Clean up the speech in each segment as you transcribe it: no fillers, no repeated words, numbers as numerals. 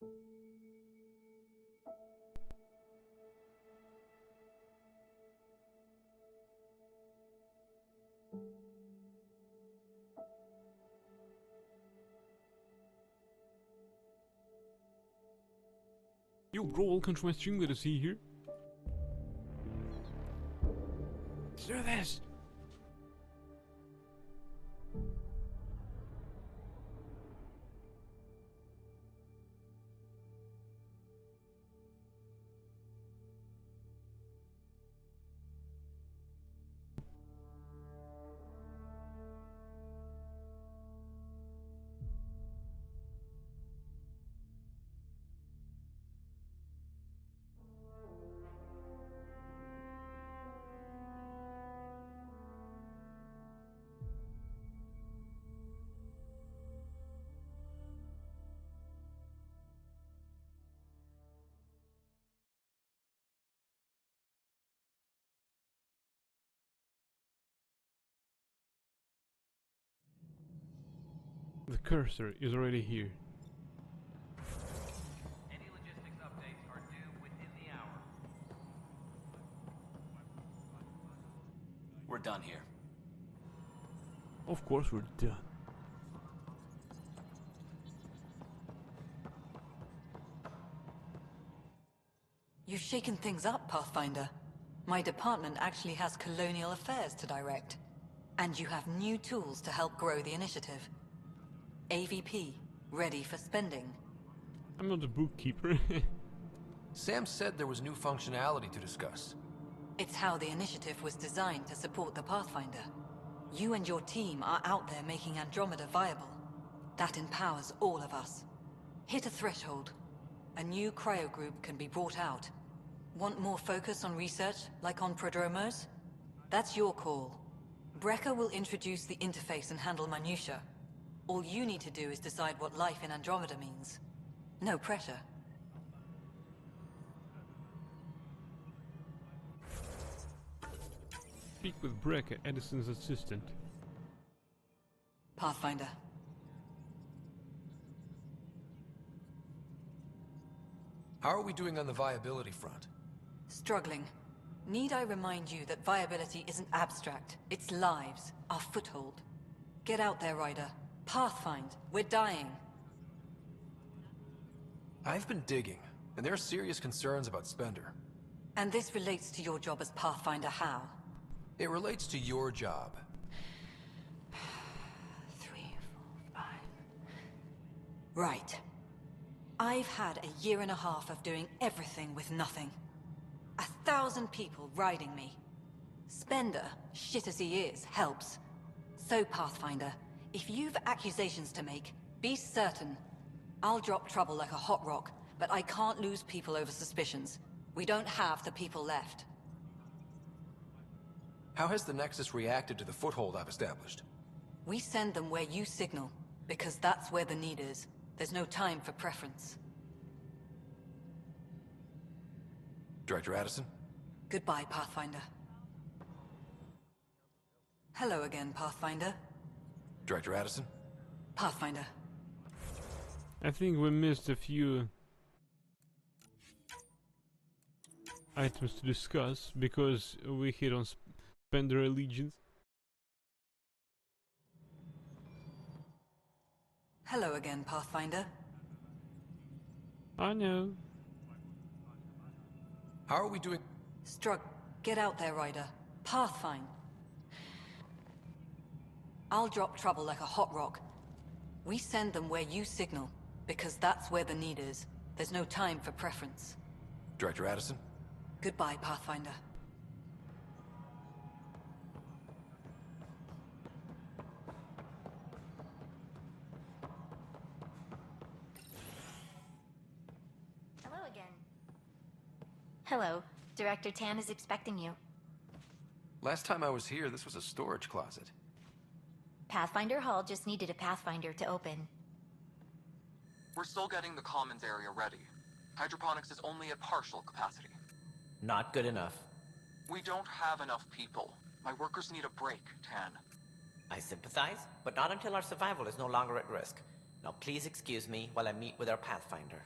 Yo bro, welcome to my stream, good to see you here. Let's do this! The cursor is already here. Any logistics updates are due within the hour. We're done here. Of course we're done. You've shaken things up, Pathfinder. My department actually has colonial affairs to direct. And you have new tools to help grow the initiative. AVP, ready for spending. I'm not a bookkeeper. Sam said there was new functionality to discuss. It's how the initiative was designed to support the Pathfinder. You and your team are out there making Andromeda viable. That empowers all of us. Hit a threshold. A new cryo group can be brought out. Want more focus on research, like on Prodromos? That's your call. Brecker will introduce the interface and handle minutiae. All you need to do is decide what life in Andromeda means. No pressure. Speak with Brecker, Edison's assistant. Pathfinder. How are we doing on the viability front? Struggling. Need I remind you that viability isn't abstract, it's lives, our foothold. Get out there, Ryder. Pathfind, we're dying. I've been digging, and there are serious concerns about Spender. And this relates to your job as Pathfinder how? It relates to your job. 3, 4, 5... Right. I've had a year and a half of doing everything with nothing. 1,000 people riding me. Spender, shit as he is, helps. So, Pathfinder, if you've accusations to make, be certain. I'll drop trouble like a hot rock, but I can't lose people over suspicions. We don't have the people left. How has the Nexus reacted to the foothold I've established? We send them where you signal, because that's where the need is. There's no time for preference. Director Addison? Goodbye, Pathfinder. Hello again, Pathfinder. Director Addison? Pathfinder. I think we missed a few items to discuss because we hit on Spender allegiance. Hello again, Pathfinder. I know. How are we doing? Get out there, Ryder. Pathfind. I'll drop trouble like a hot rock. We send them where you signal, because that's where the need is. There's no time for preference. Director Addison? Goodbye, Pathfinder. Hello again. Hello. Director Tan is expecting you. Last time I was here, this was a storage closet. Pathfinder Hall just needed a Pathfinder to open. We're still getting the commons area ready. Hydroponics is only at partial capacity. Not good enough. We don't have enough people. My workers need a break, Tan. I sympathize, but not until our survival is no longer at risk. Now please excuse me while I meet with our Pathfinder.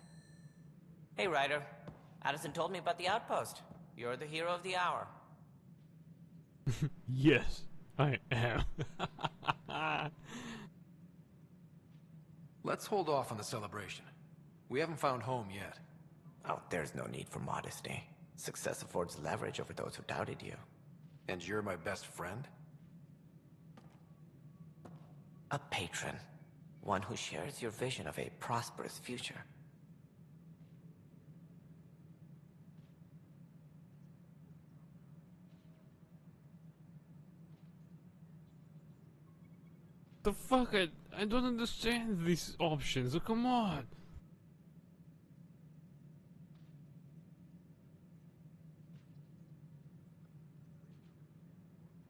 Hey, Ryder. Addison told me about the outpost. You're the hero of the hour. Yes, I am. Let's hold off on the celebration. We haven't found home yet. Oh, there's no need for modesty. Success affords leverage over those who doubted you. And you're my best friend? A patron. One who shares your vision of a prosperous future. The fuck? I don't understand these options. Oh, come on.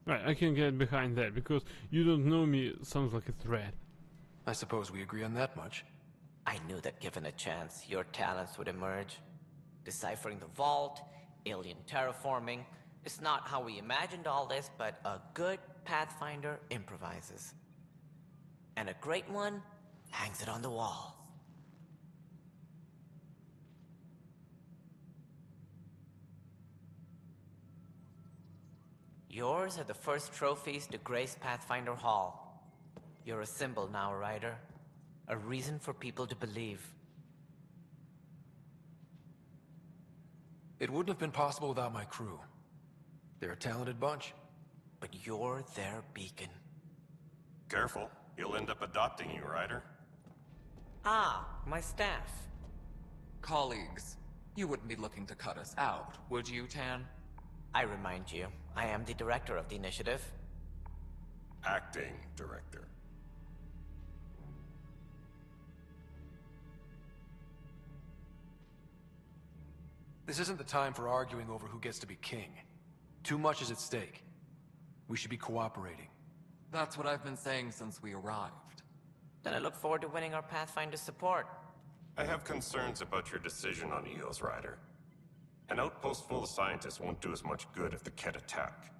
Right, I can get behind that because you don't know me sounds like a threat. I suppose we agree on that much. I knew that given a chance, your talents would emerge. Deciphering the vault, alien terraforming. It's not how we imagined all this, but a good Pathfinder improvises. And a great one hangs it on the wall. Yours are the first trophies to grace Pathfinder Hall. You're a symbol now, Ryder. A reason for people to believe. It wouldn't have been possible without my crew. They're a talented bunch. But you're their beacon. Careful. He'll end up adopting you, Ryder. Ah, my staff. Colleagues, you wouldn't be looking to cut us out, would you, Tan? I remind you, I am the director of the initiative. Acting director. This isn't the time for arguing over who gets to be king. Too much is at stake. We should be cooperating. That's what I've been saying since we arrived. Then I look forward to winning our Pathfinder support. I have concerns about your decision on Eos, Ryder. An outpost full of scientists won't do as much good if the Kett attack.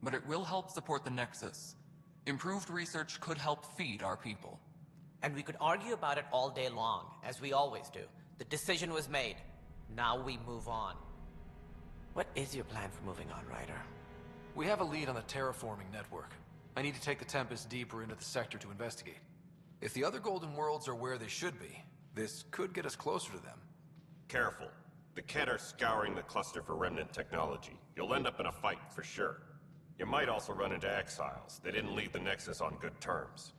But it will help support the Nexus. Improved research could help feed our people. And we could argue about it all day long, as we always do. The decision was made. Now we move on. What is your plan for moving on, Ryder? We have a lead on the terraforming network. I need to take the Tempest deeper into the sector to investigate. If the other Golden Worlds are where they should be, this could get us closer to them. Careful. The Kett are scouring the cluster for remnant technology. You'll end up in a fight, for sure. You might also run into exiles. They didn't leave the Nexus on good terms.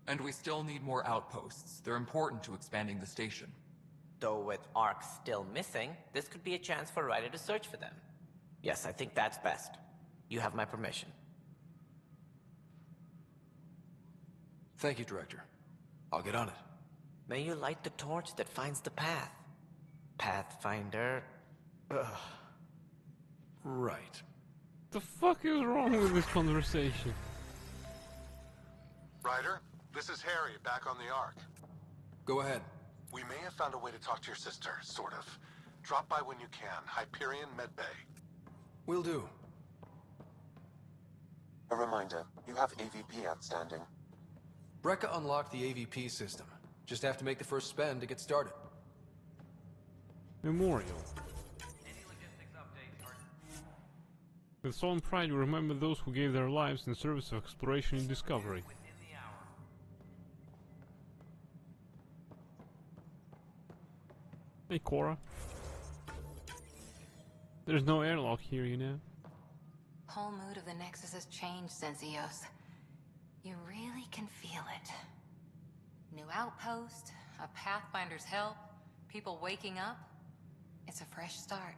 And we still need more outposts. They're important to expanding the station. Though with Ark still missing, this could be a chance for Ryder to search for them. Yes, I think that's best. You have my permission. Thank you, Director. I'll get on it. May you light the torch that finds the path. Pathfinder... Ugh. Right. The fuck is wrong with this conversation? Ryder, this is Harry, back on the Ark. Go ahead. We may have found a way to talk to your sister, sort of. Drop by when you can. Hyperion Medbay. Will do. A reminder, you have AVP outstanding. Brekka unlocked the AVP system. Just have to make the first spend to get started. Memorial. Any logistics updates are... With solemn pride we remember those who gave their lives in service of exploration and discovery. within the hour. Hey Cora. There's no airlock here, you know. Whole mood of the Nexus has changed since Eos. You really can feel it. New outpost, a Pathfinder's help, people waking up. It's a fresh start.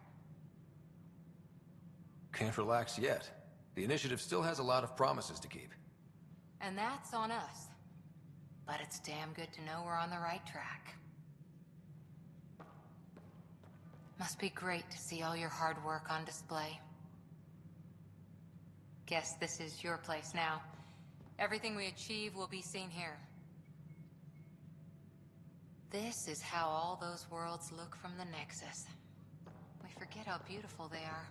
Can't relax yet. The initiative still has a lot of promises to keep. And that's on us. But it's damn good to know we're on the right track. Must be great to see all your hard work on display. Guess this is your place now. Everything we achieve will be seen here. This is how all those worlds look from the Nexus. We forget how beautiful they are.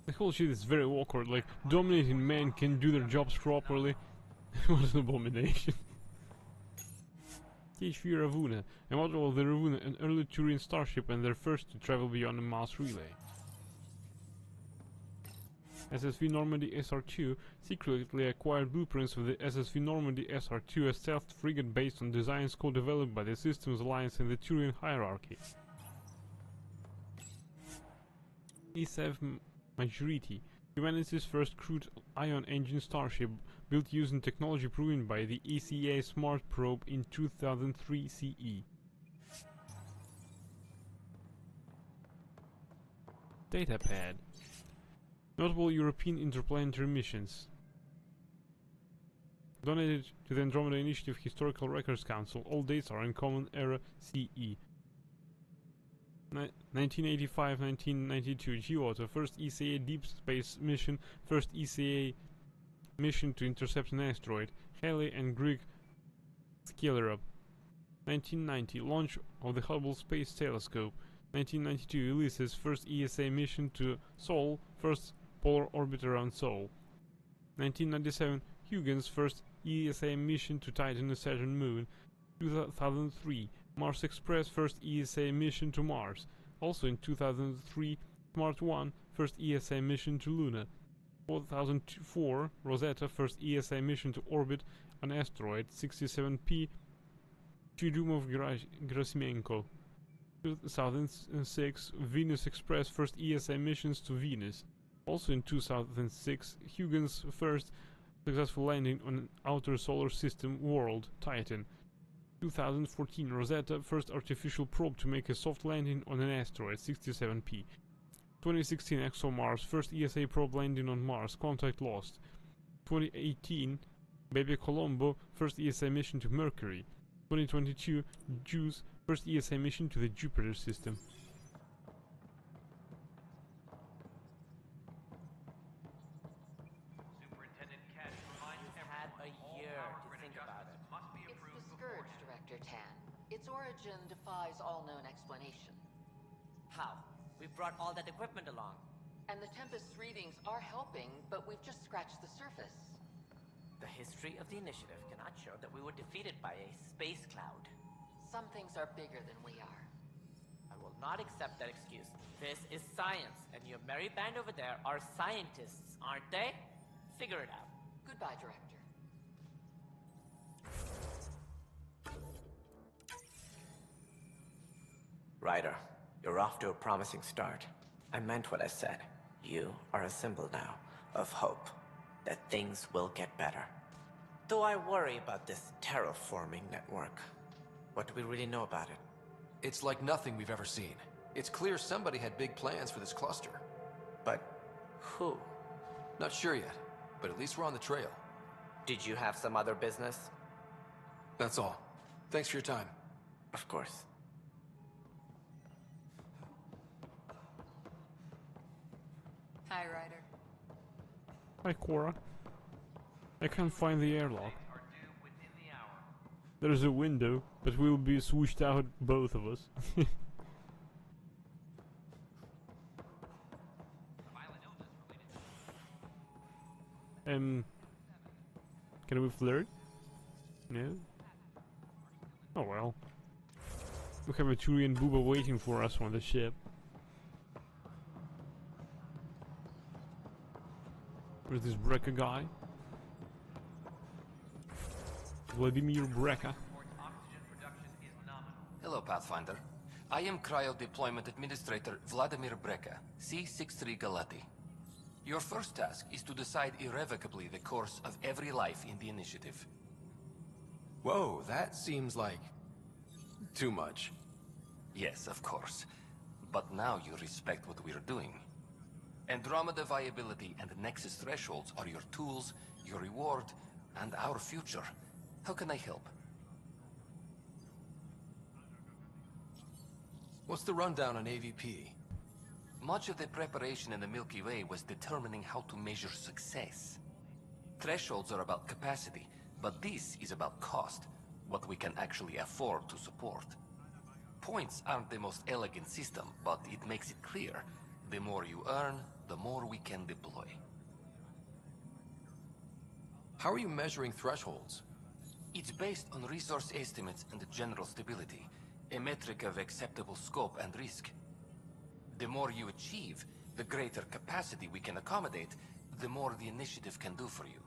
The whole shit is very awkward, like dominating men can do their jobs properly. What an abomination. THV Ravuna, a model of the Ravuna, an early Turian starship and their first to travel beyond the mass relay. SSV Normandy SR-2 secretly acquired blueprints of the SSV Normandy SR-2, a stealth frigate based on designs co-developed by the Systems Alliance and the Turian hierarchy. E-7 Majority, humanity's first crewed ion engine starship, built using technology proven by the ECA Smart Probe in 2003 CE. Datapad. Notable European interplanetary missions. Donated to the Andromeda Initiative Historical Records Council. All dates are in Common Era CE. 1985-1992 Geoto, first ECA deep space mission, first ECA mission to intercept an asteroid. Halley and Greg Skelerab. 1990 launch of the Hubble Space Telescope. 1992 Ulysses, first ESA mission to Sol, first polar orbit around Sol. 1997 Huygens, first ESA mission to Titan, a Saturn moon. 2003 Mars Express, first ESA mission to Mars. Also in 2003 Smart 1, first ESA mission to Luna. 2004 Rosetta, first ESA mission to orbit an asteroid. 67P Chudumov-Gerasimenko. 2006 Venus Express, first ESA missions to Venus. Also in 2006 Huygens, first successful landing on an outer solar system world, Titan. 2014 Rosetta, first artificial probe to make a soft landing on an asteroid, 67P. 2016 ExoMars, first ESA probe landing on Mars, contact lost. 2018 Baby Colombo, first ESA mission to Mercury. 2022 JUICE, first ESA mission to the Jupiter system. Superintendent Cash reminds You've had a everyone year all to corporate think about adjustments it. must be It's approved the Scourge, beforehand. Director Tan. Its origin defies all known explanation. How? We brought all that equipment along. And the Tempest's readings are helping, but we've just scratched the surface. The history of the initiative cannot show that we were defeated by a space cloud. Some things are bigger than we are. I will not accept that excuse. This is science, and your merry band over there are scientists, aren't they? Figure it out. Goodbye, Director. Ryder, you're off to a promising start. I meant what I said. You are a symbol now of hope that things will get better. Though I worry about this terraforming network. What do we really know about it? It's like nothing we've ever seen. It's clear somebody had big plans for this cluster. But who? Not sure yet, but at least we're on the trail. Did you have some other business? That's all. Thanks for your time. Of course. Hi, Ryder. Hi Cora. I can't find the airlock. Are due within the hour. There's a window, but we'll be swooshed out, both of us. Violent illness related to Can we flirt? No? Oh well. We have a Turian booba waiting for us on the ship. Where's this Breka guy? Vladimir Breka. reports oxygen production is nominal. Hello, Pathfinder. I am Cryo Deployment Administrator Vladimir Breka, C-63 Galati. Your first task is to decide irrevocably the course of every life in the initiative. Whoa, that seems like... too much. Yes, of course. But now you respect what we're doing. Andromeda viability and Nexus thresholds are your tools, your reward, and our future. How can I help? What's the rundown on AVP? Much of the preparation in the Milky Way was determining how to measure success. Thresholds are about capacity, but this is about cost, what we can actually afford to support. Points aren't the most elegant system, but it makes it clear. The more you earn, the more we can deploy. How are you measuring thresholds? It's based on resource estimates and general stability, a metric of acceptable scope and risk. The more you achieve, the greater capacity we can accommodate, the more the initiative can do for you.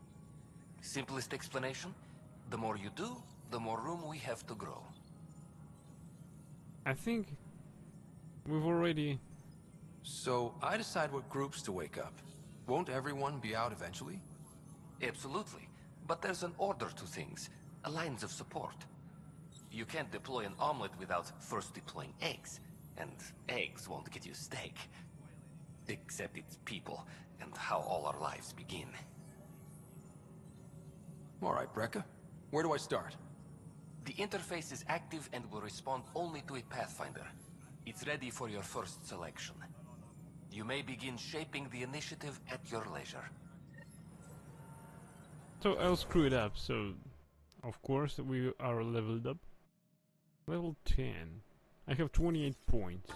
Simplest explanation, the more you do, the more room we have to grow. I think we've already... So, I decide what groups to wake up. Won't everyone be out eventually? Absolutely. But there's an order to things, lines of support. You can't deploy an omelet without first deploying eggs, and eggs won't get you steak. Except it's people, and how all our lives begin. Alright, Brekka. Where do I start? The interface is active and will respond only to a Pathfinder. It's ready for your first selection. You may begin shaping the initiative at your leisure. So I'll screw it up, so... Of course, we are leveled up. Level 10. I have 28 points.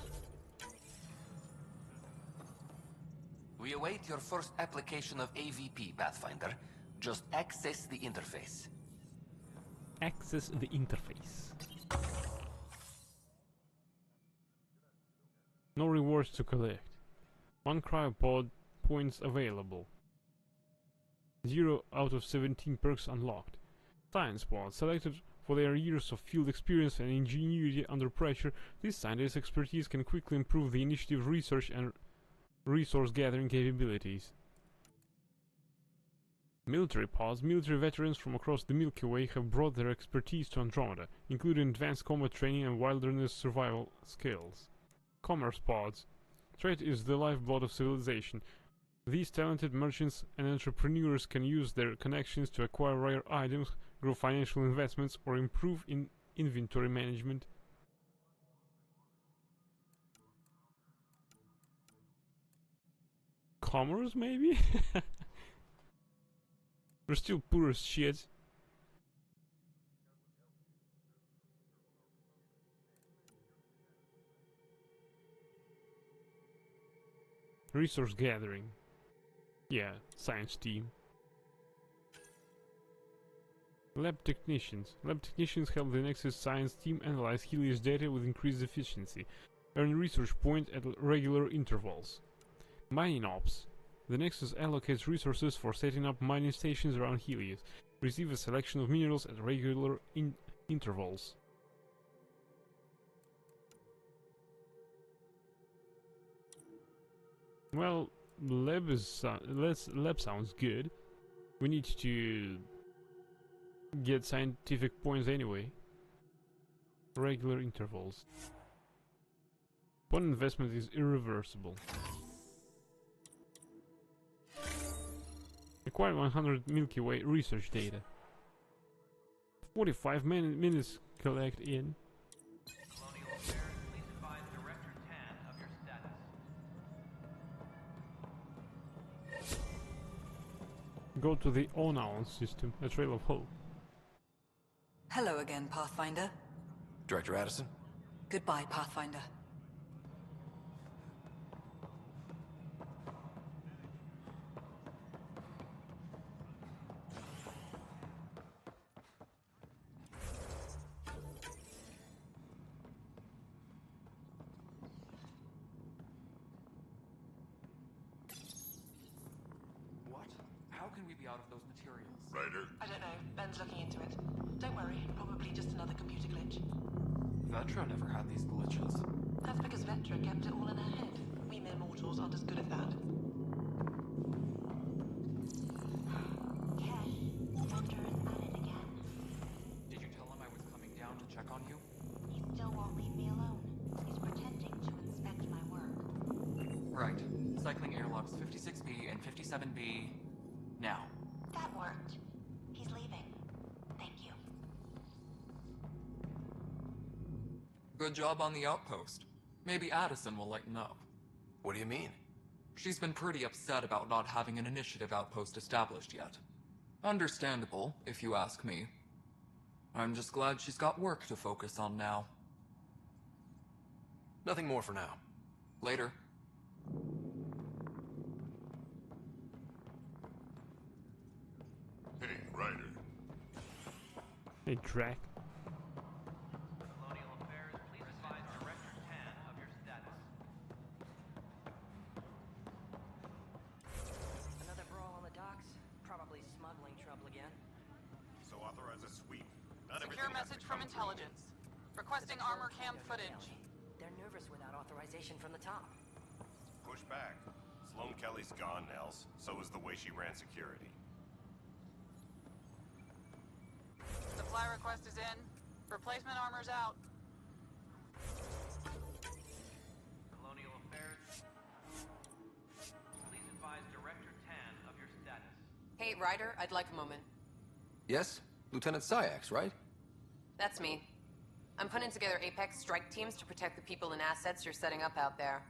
We await your first application of AVP, Pathfinder. Just access the interface. Access the interface. No rewards to collect. 1 cryopod points available. 0 out of 17 perks unlocked. Science pods selected for their years of field experience and ingenuity under pressure. This scientist expertise can quickly improve the initiative research and resource gathering capabilities. Military pods. Military veterans from across the Milky Way have brought their expertise to Andromeda, including advanced combat training and wilderness survival skills. Commerce pods. Trade is the lifeblood of civilization. These talented merchants and entrepreneurs can use their connections to acquire rare items, grow financial investments, or improve in inventory management. Commerce, maybe? We're still poor as shit. Resource gathering. Yeah, science team. Lab technicians. Lab technicians help the Nexus science team analyze Helios data with increased efficiency. Earn research points at regular intervals. Mining ops. The Nexus allocates resources for setting up mining stations around Helios. Receive a selection of minerals at regular intervals. Well, lab sounds good. We need to get scientific points anyway. Regular intervals. One investment is irreversible. Acquire 100 Milky Way research data. 45 minutes collect in. Colonial Affairs, please advise Director Tan of your status. Go to the Onaon system, a Trail of Hope. Hello again, Pathfinder. Director Addison? Goodbye, Pathfinder. What? How can we be out of those materials? Ryder? I don't know. Ben's looking into it. Don't worry, probably just another computer glitch. Vetra never had these glitches. That's because Vetra kept it all in her head. We mere mortals aren't as good at that. Cash, Thunder is at it again. Did you tell him I was coming down to check on you? He still won't leave me alone. He's pretending to inspect my work. Right. Cycling airlocks 56B and 57B... now. That worked. He's leaving. Thank you. Good job on the outpost. Maybe Addison will lighten up. What do you mean? She's been pretty upset about not having an initiative outpost established yet. Understandable, if you ask me. I'm just glad she's got work to focus on now. Nothing more for now. Later. Hey, Ryder. Hey, Drac. Colonial Affairs, please advise Director Tan of your status. Another brawl on the docks? Probably smuggling trouble again. So authorize a sweep. Secure message from intelligence. Requesting armor cam footage. They're nervous without authorization from the top. Push back. Sloane Kelly's gone, Nels. So is the way she ran security. Supply request is in. Replacement armor's out. Colonial Affairs, please advise Director Tan of your status. Hey, Ryder, I'd like a moment. Yes? Lieutenant Syax, right? That's me. I'm putting together Apex strike teams to protect the people and assets you're setting up out there.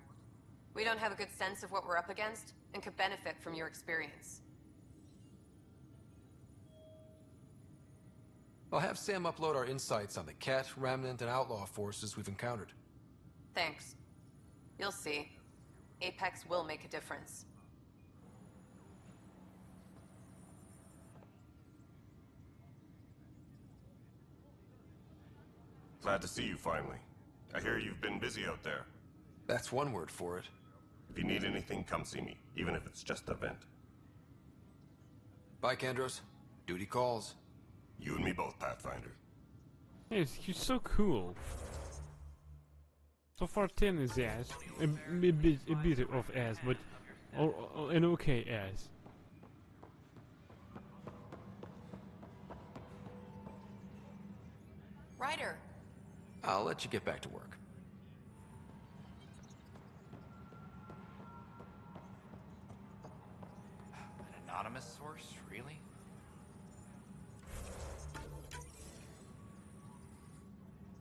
We don't have a good sense of what we're up against, and could benefit from your experience. I'll have Sam upload our insights on the Ket, Remnant, and Outlaw forces we've encountered. Thanks. You'll see. Apex will make a difference. Glad to see you finally. I hear you've been busy out there. That's one word for it. If you need anything, come see me, even if it's just a vent. Bye, Kandros. Duty calls. You and me both, Pathfinder. Hey, he's so cool. So far 10 is ass. A bit of ass, but an okay ass. Ryder! I'll let you get back to work. An anonymous source, really?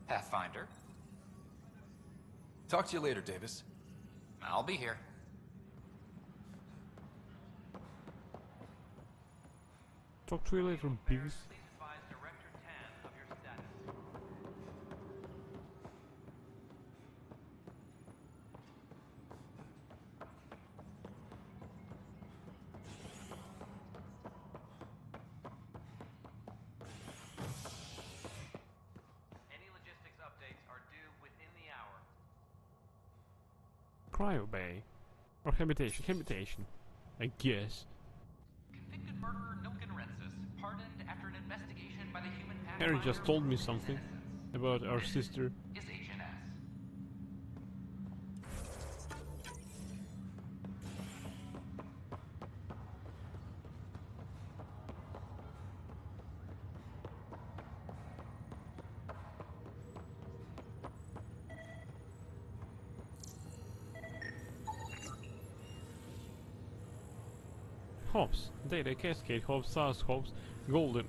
Pathfinder? Talk to you later, Davis. I'll be here. Talk to you later, Beavis. Please advise Director Tan of your status. Any logistics updates are due within the hour. Cryo Bay. Or habitation, I guess. Convicted murderer Nilken Rensis, pardoned after an investigation by the human Harry Pathfinder just told me something about our sister. is HNS. Hops. Data Cascade hops, SARS hops, golden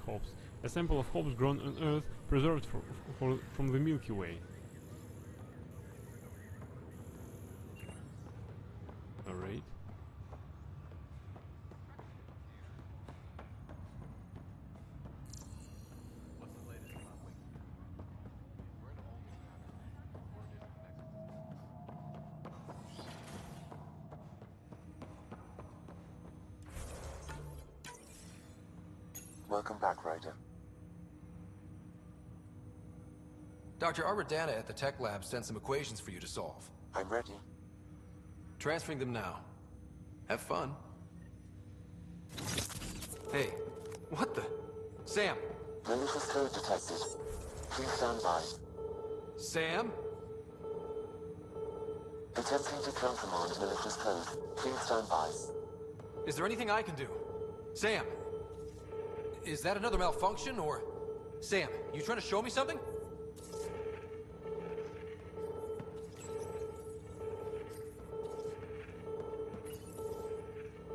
hops. A sample of hops grown on Earth, preserved from the Milky Way. Alright. Welcome back, Ryder. Dr. Arbordana at the tech lab sent some equations for you to solve. I'm ready. Transferring them now. Have fun. Hey, what the? Sam! Malicious code detected. Please stand by. Sam? Attempting to countermand malicious code. Please stand by. Is there anything I can do? Sam! Is that another malfunction, or... Sam, you trying to show me something?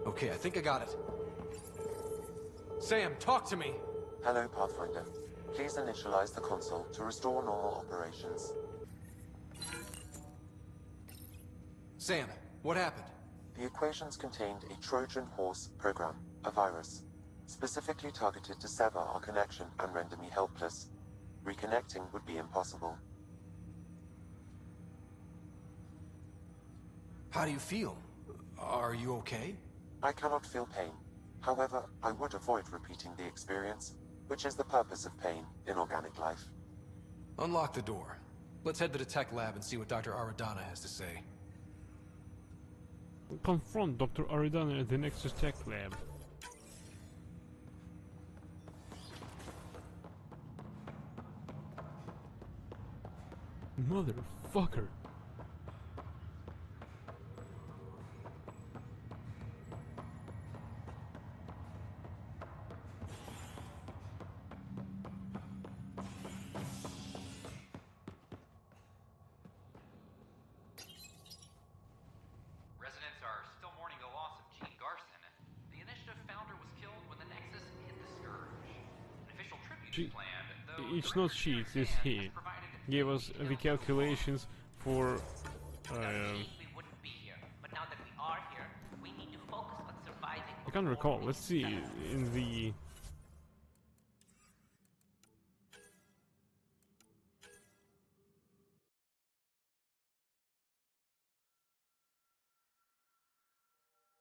Okay, I think I got it. Sam, talk to me! Hello, Pathfinder. Please initialize the console to restore normal operations. Sam, what happened? The equations contained a Trojan horse program, a virus, specifically targeted to sever our connection and render me helpless. Reconnecting would be impossible. How do you feel? Are you okay? I cannot feel pain. However, I would avoid repeating the experience. which is the purpose of pain in organic life. Unlock the door. Let's head to the tech lab and see what Dr. Aradana has to say. Confront Dr. Aradana at the Nexus Tech Lab. Motherfucker. Residents are still mourning the loss of Gene Garson. The Initiative founder was killed when the Nexus hit the Scourge. An official tribute is planned, though It's not she, it is he. Gave us the calculations for We wouldn't be here, but now that we are here, we need to focus on surviving. I can't recall. Let's see in the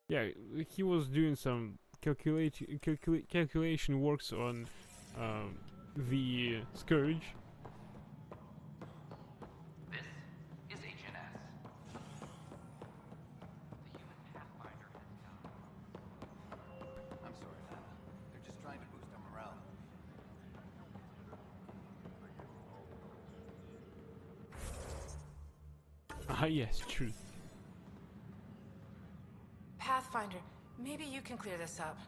yeah, he was doing some calculation works on the Scourge. This is HNS. The human Pathfinder has died. I'm sorry, Lana. They're just trying to boost our morale. Ah yes, truth. Pathfinder, maybe you can clear this up.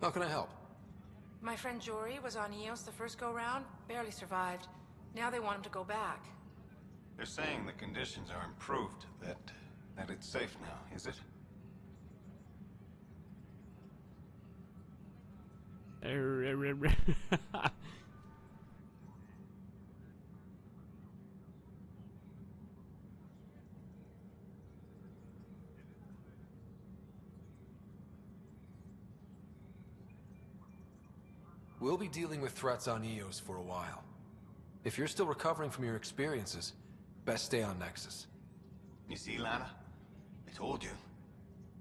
How can I help? My friend Jory was on Eos the first go-round, barely survived. Now they want him to go back. They're saying the conditions are improved, that it's safe now, is it? We'll be dealing with threats on Eos for a while. If you're still recovering from your experiences, best stay on Nexus. You see, Lana? I told you.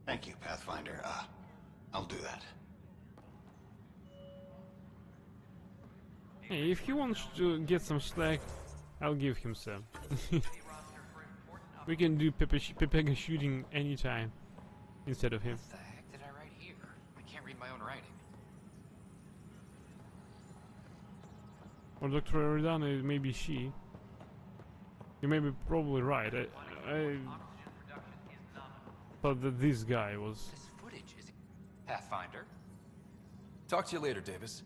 Thank you, Pathfinder. I'll do that. Hey, if he wants to get some slack, I'll give him some. We can do Pepega shooting anytime instead of him. What the heck did I write here? I can't read my own writing. Or Dr. Aradana, maybe she. You may be probably right. I thought that this guy was. This footage is Pathfinder. Talk to you later, Davis.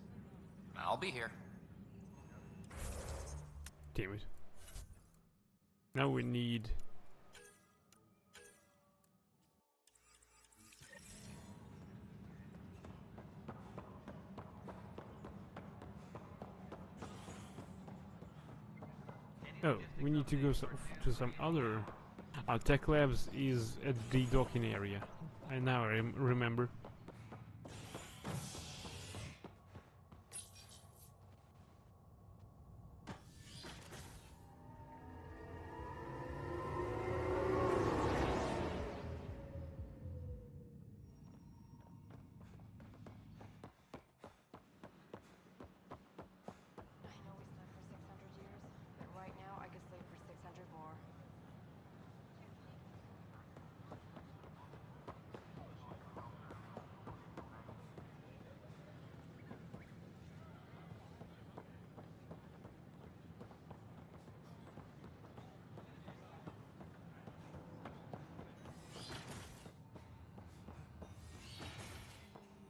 I'll be here. Damn it. Now we need. Oh, we need to go to some other... Tech Labs is at the docking area. I now remember.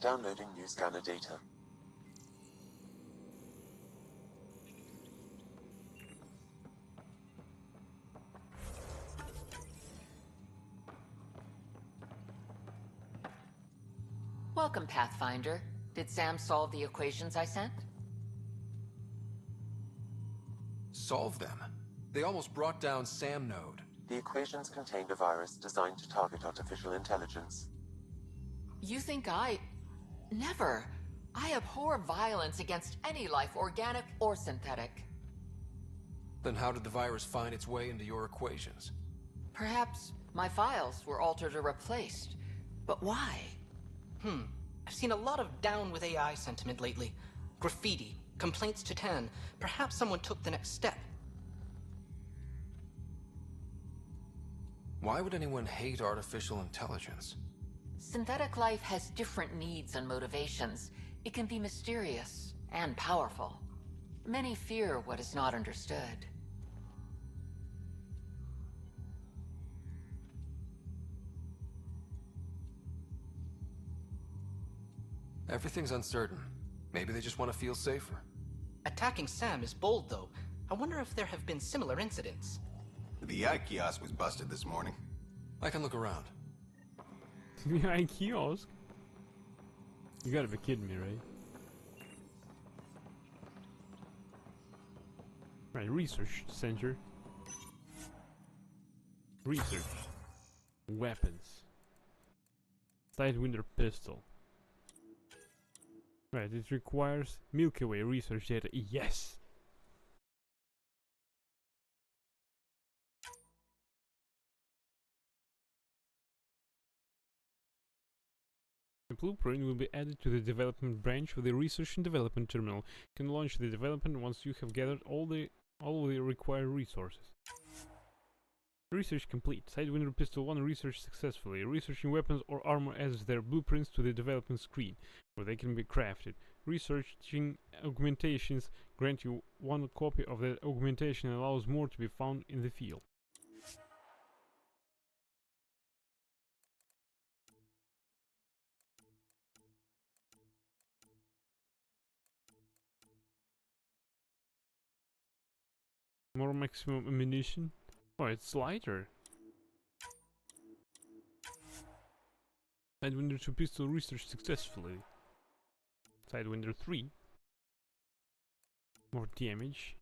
Downloading new scanner data. Welcome, Pathfinder. Did Sam solve the equations I sent? Solve them? They almost brought down Sam Node. The equations contained a virus designed to target artificial intelligence. You think I... Never. I abhor violence against any life, organic or synthetic. Then how did the virus find its way into your equations? Perhaps my files were altered or replaced. But why? I've seen a lot of down with AI sentiment lately. graffiti, complaints to 10. Perhaps someone took the next step. Why would anyone hate artificial intelligence? Synthetic life has different needs and motivations. It can be mysterious and powerful. Many fear what is not understood. Everything's uncertain. Maybe they just want to feel safer. Attacking Sam is bold, though. I wonder if there have been similar incidents. The eye kiosk was busted this morning. I can look around. The eye kiosk? You gotta be kidding me, right? Right, research center. Research. Weapons. Sidewinder pistol. Right, it requires Milky Way research data. Yes! The blueprint will be added to the development branch of the research and development terminal. You can launch the development once you have gathered all the required resources. Research complete. Sidewinder Pistol 1 research successfully. Researching weapons or armor adds their blueprints to the development screen, where they can be crafted. Researching augmentations grant you one copy of that augmentation and allows more to be found in the field. More maximum ammunition. Oh, it's lighter. Sidewinder 2 pistol research successfully. Sidewinder 3. More damage.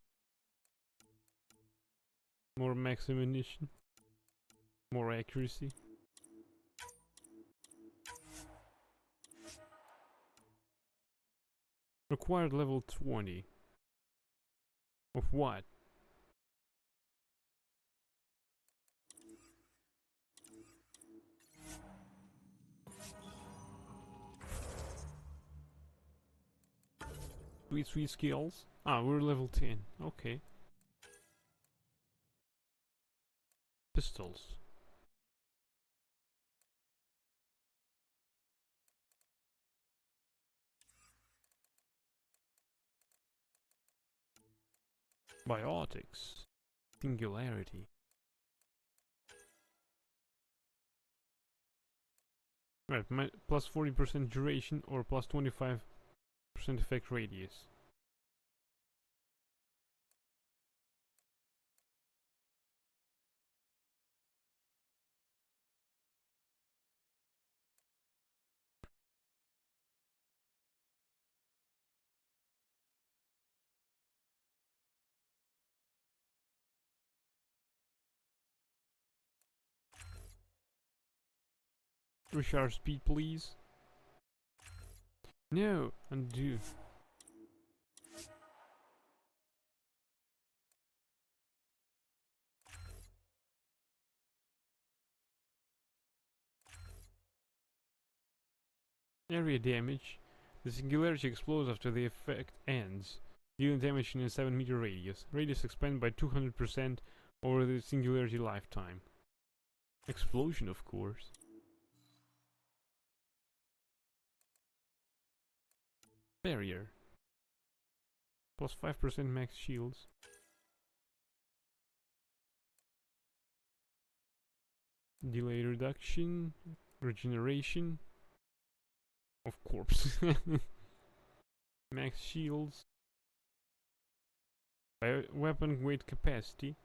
More max ammunition. More accuracy. Required level 20. Of what? Sweet skills. Ah, we're level 10. Okay. Pistols. Biotics. Singularity. Right, plus 40% duration or plus 25% effect radius. Recharge speed, please. No, undo. Area damage. The singularity explodes after the effect ends, dealing damage in a 7-meter radius. Radius expand by 200% over the singularity lifetime. Explosion, of course. Barrier. Plus 5% max shields. Delay reduction. Regeneration. Of corpse. Max shields. Weapon weight capacity.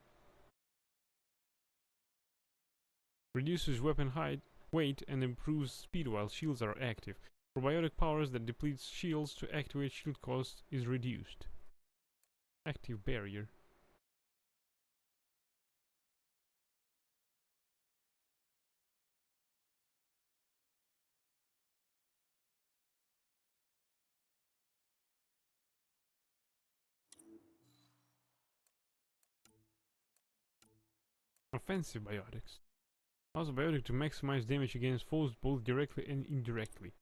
Reduces weapon height, weight and improves speed while shields are active. Probiotic powers that depletes shields to activate shield cost is reduced. Active barrier. Offensive biotics. Allows a biotic to maximize damage against foes both directly and indirectly.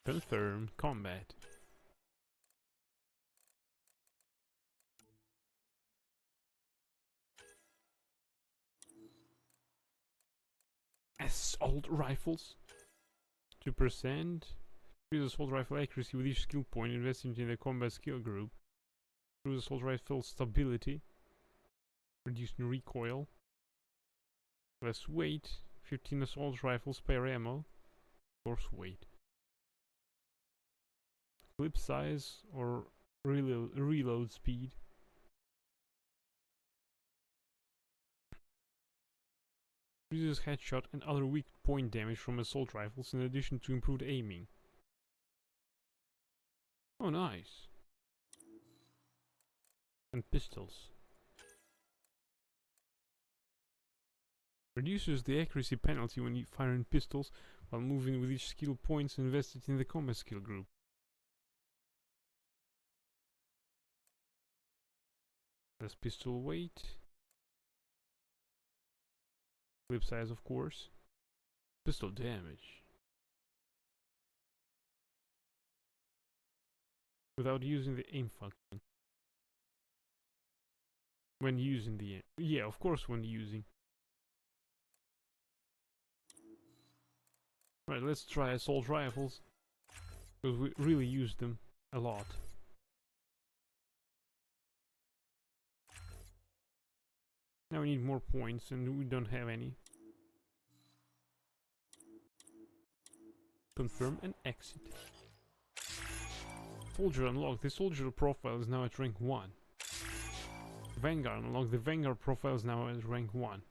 Confirmed combat. Assault rifles. 2%. Increase assault rifle accuracy with each skill point invested in the combat skill group. Improves assault rifle stability. Reducing recoil. Less weight. 15 assault rifles, spare ammo. Force weight. Clip size or reload speed. Reduces headshot and other weak point damage from assault rifles in addition to improved aiming. Oh, nice. And pistols. Reduces the accuracy penalty when you fire in pistols while moving with each skill points invested in the combat skill group. Less pistol weight. Clip size, of course. Pistol damage. Without using the aim function. When using the aim. Yeah, of course when using. Right, let's try assault rifles. Because we really use them a lot. Now we need more points and we don't have any. Confirm and exit. Soldier unlocked. The soldier profile is now at rank 1. Vanguard unlocked. The Vanguard profile is now at rank 1.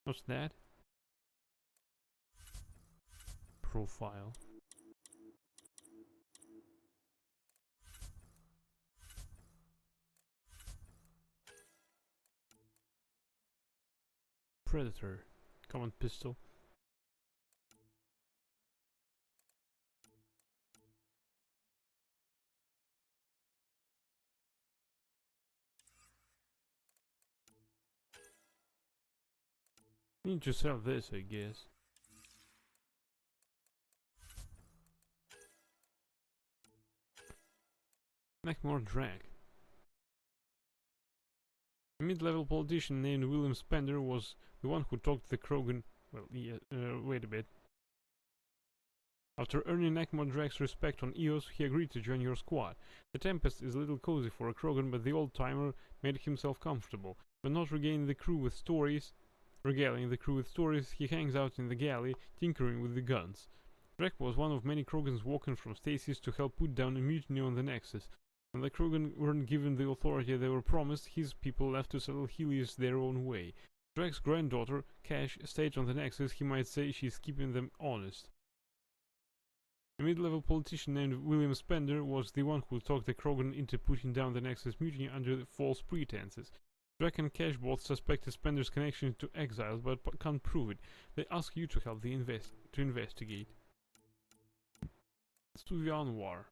What's that? Profile. Predator. Common pistol. Need to sell this, I guess. Neckmore Drag. A mid-level politician named William Spender was the one who talked to the Krogan. Well, yeah, wait a bit. After earning Neckmore Drag's respect on EOS, he agreed to join your squad. The Tempest is a little cozy for a Krogan, but the old-timer made himself comfortable. But not regaling the crew with stories, he hangs out in the galley, tinkering with the guns. Drag was one of many Krogans walking from Stasis to help put down a mutiny on the Nexus. When the Krogan weren't given the authority they were promised, his people left to settle Helios their own way. Drag's granddaughter, Cash, stayed on the Nexus. He might say she's keeping them honest. A mid-level politician named William Spender was the one who talked the Krogan into putting down the Nexus mutiny under false pretenses. Drag and Cash both suspected Spender's connection to exiles, but can't prove it. They ask you to help investigate. Suvi Anwar.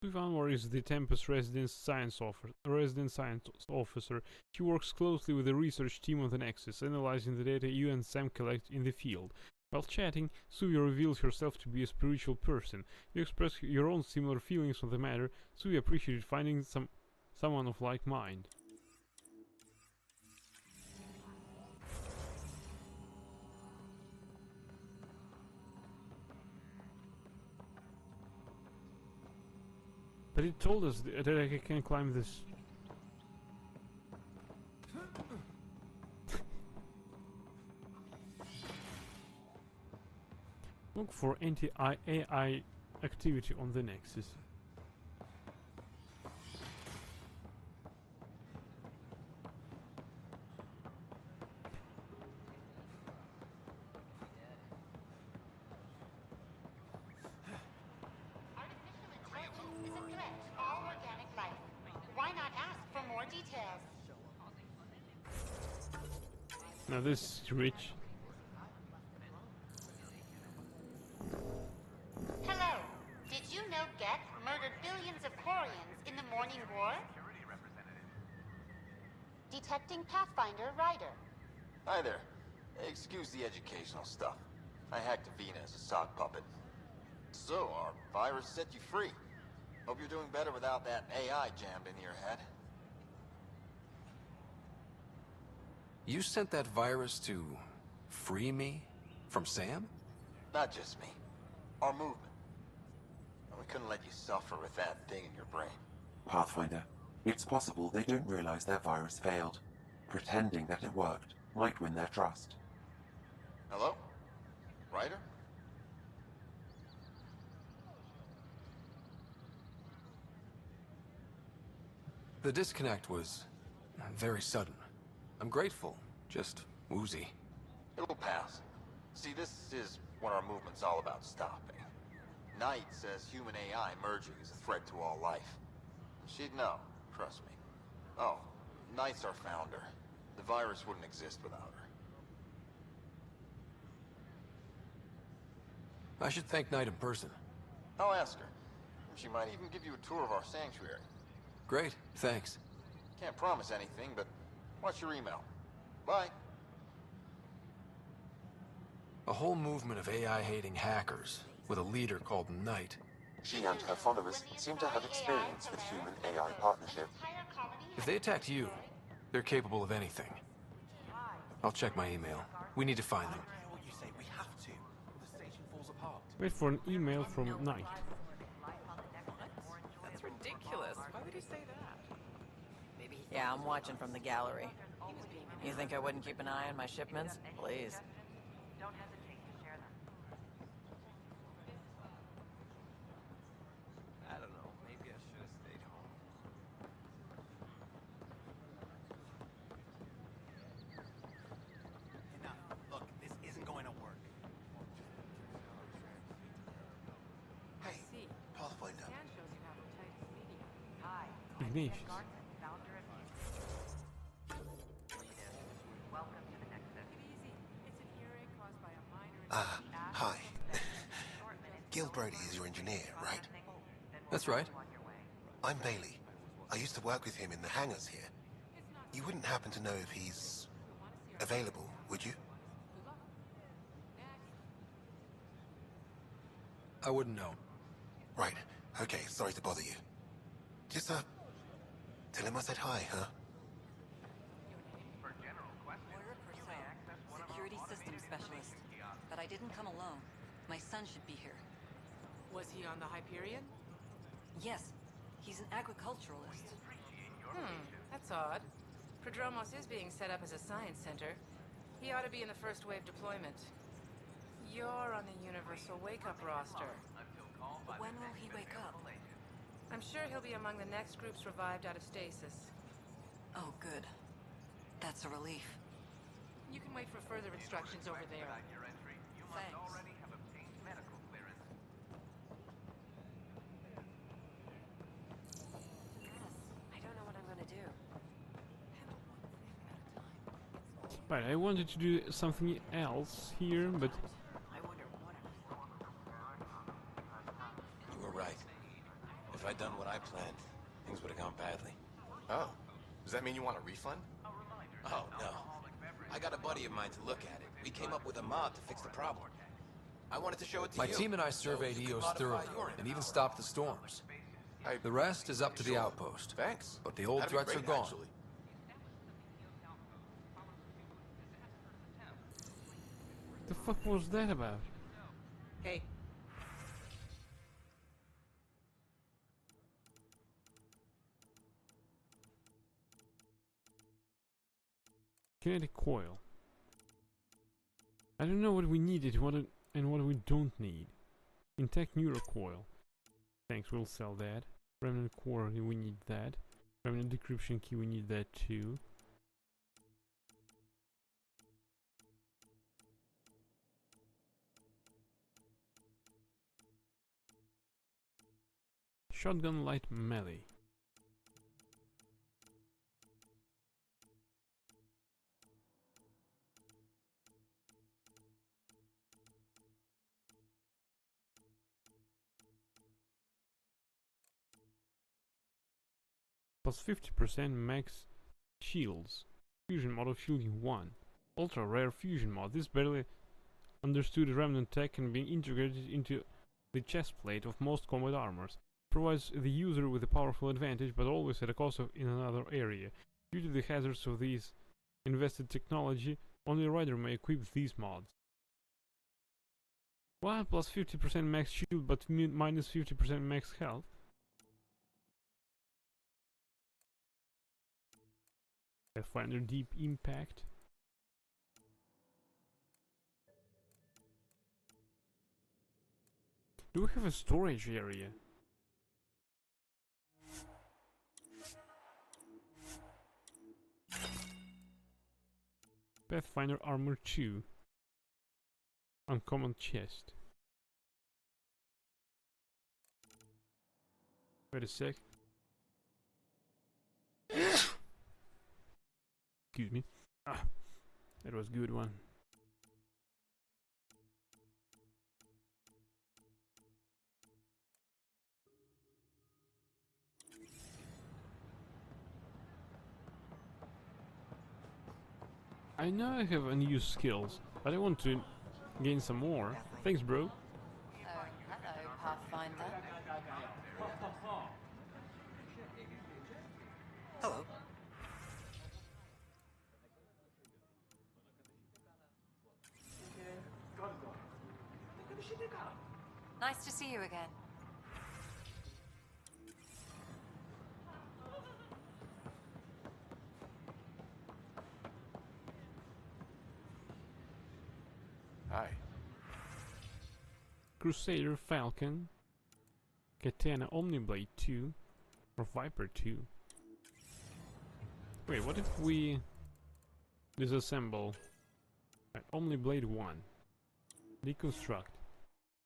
Suvi Anwar is the Tempest resident science officer. He works closely with the research team on the Nexus, analyzing the data you and Sam collect in the field. While chatting, Suvi reveals herself to be a spiritual person. You express your own similar feelings on the matter. Suvi appreciated finding someone of like mind. But it told us that I can climb this. Look for anti-AI activity on the Nexus. Now this is rich. Hello. Did you know Geth murdered billions of Quarians in the Morning War? Detecting Pathfinder Ryder. Hi there. Excuse the educational stuff. I hacked Avina as a sock puppet. So, our virus set you free. Hope you're doing better without that AI jammed into your head. You sent that virus to free me from Sam? Not just me. Our movement. We couldn't let you suffer with that thing in your brain. Pathfinder, it's possible they don't realize their virus failed. Pretending that it worked might win their trust. Hello? Ryder? The disconnect was very sudden. I'm grateful, just woozy. It'll pass. See, this is what our movement's all about stopping. Knight says human AI merging is a threat to all life. She'd know, trust me. Oh, Knight's our founder. The virus wouldn't exist without her. I should thank Knight in person. I'll ask her. She might even give you a tour of our sanctuary. Great, thanks. Can't promise anything, but watch your email. Bye. A whole movement of AI-hating hackers, with a leader called Knight. She and her followers seem to have experience with human-AI partnership. If they attacked you, they're capable of anything. I'll check my email. We need to find them. Wait for an email from Knight. That's ridiculous. Why would he say that? Yeah, I'm watching from the gallery. You think I wouldn't keep an eye on my shipments? Please. Don't hesitate to share them. I don't know. Maybe I should have stayed home. Enough. Look, this isn't going to work. Hey, Pathfinder. Ignatius. Hi. Gil Brody is your engineer, right? That's right. I'm Bailey. I used to work with him in the hangars here. You wouldn't happen to know if he's available, would you? I wouldn't know. Right. Okay, sorry to bother you. Just, tell him I said hi, huh? Moira Purcell, security systems specialist. But I didn't come alone. My son should be here. Was he on the Hyperion? Yes, he's an agriculturalist. That's odd. Prodromos is being set up as a science center. He ought to be in the first wave deployment. You're on the Universal Wake-Up roster. When will he wake up? I'm sure he'll be among the next groups revived out of stasis. Oh, good. That's a relief. You can wait for further instructions over there. Thanks. I don't know what I'm gonna do. Right, I wanted to do something else here, but You were right. If I'd done what I planned, things would have gone badly. Oh, does that mean you want a refund? Oh, no. I got a buddy of mine to look at it. We came up with a mod to fix the problem. I wanted to show it to My you. team and I surveyed so you could EOS modify thoroughly, your and even stopped the storms. The rest is up to the outpost. Thanks. But the old That'd be threats are great, gone. actually. the fuck was that about? Hey. Kinetic coil. I don't know what we needed and what we don't need. Intact neurocoil. Thanks, we'll sell that. Remnant core, we need that. Remnant decryption key, we need that too. Shotgun light melee. Plus 50% max shields. Fusion auto shielding 1. Ultra rare fusion mod. This barely understood remnant tech can be integrated into the chest plate of most combat armors. Provides the user with a powerful advantage, but always at a cost of in another area. Due to the hazards of these invested technology, only a rider may equip these mods. What? Plus 50% max shield, but minus 50% max health? Pathfinder Deep Impact. Do we have a storage area? Pathfinder Armor 2. Uncommon chest. Wait a sec. Excuse me. Ah, that was a good one. I know I have unused skills, but I want to gain some more. Thanks, bro. Hello, Pathfinder. Hello. Nice to see you again. Hi. Crusader Falcon, Katana Omniblade 2, or Viper 2. Wait, what if we disassemble Omniblade 1, deconstruct,